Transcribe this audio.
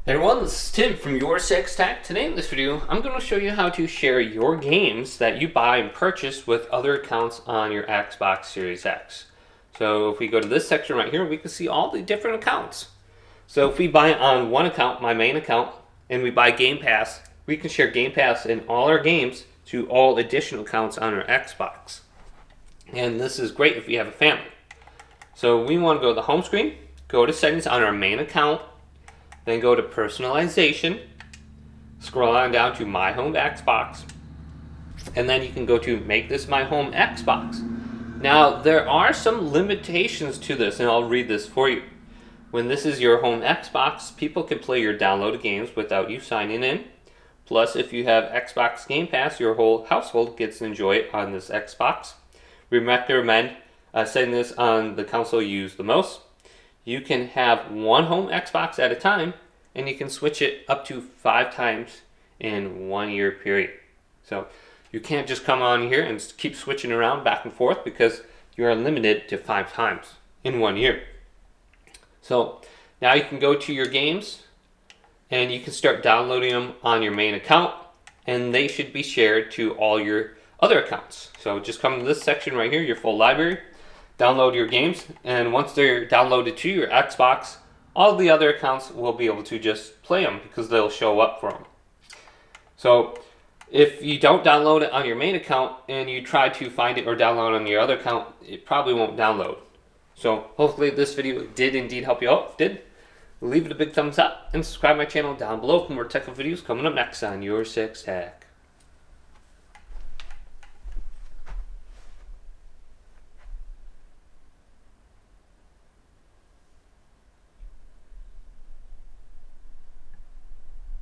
Hey everyone, this is Tim from Your Six Tech. Today in this video, I'm going to show you how to share your games that you buy and purchase with other accounts on your Xbox Series X. So if we go to this section right here, we can see all the different accounts. So if we buy on one account, my main account, and we buy Game Pass, we can share Game Pass in all our games to all additional accounts on our Xbox. And this is great if we have a family. So we want to go to the home screen, go to settings on our main account, then go to Personalization, scroll on down to My Home Xbox, and then you can go to Make This My Home Xbox. Now, there are some limitations to this, and I'll read this for you. When this is your home Xbox, people can play your downloaded games without you signing in. Plus, if you have Xbox Game Pass, your whole household gets to enjoy it on this Xbox. We recommend setting this on the console you use the most. You can have one home Xbox at a time, and you can switch it up to 5 times in 1 year period. So you can't just come on here and keep switching around back and forth because you are limited to 5 times in 1 year. So now you can go to your games and you can start downloading them on your main account, and they should be shared to all your other accounts. So just come to this section right here, your full library. Download your games, and once they're downloaded to your Xbox, all the other accounts will be able to just play them because they'll show up for them. So if you don't download it on your main account and you try to find it or download it on your other account, it probably won't download. So hopefully this video did indeed help you out. If it did, leave it a big thumbs up and subscribe to my channel down below for more technical videos coming up next on Your Six Tech.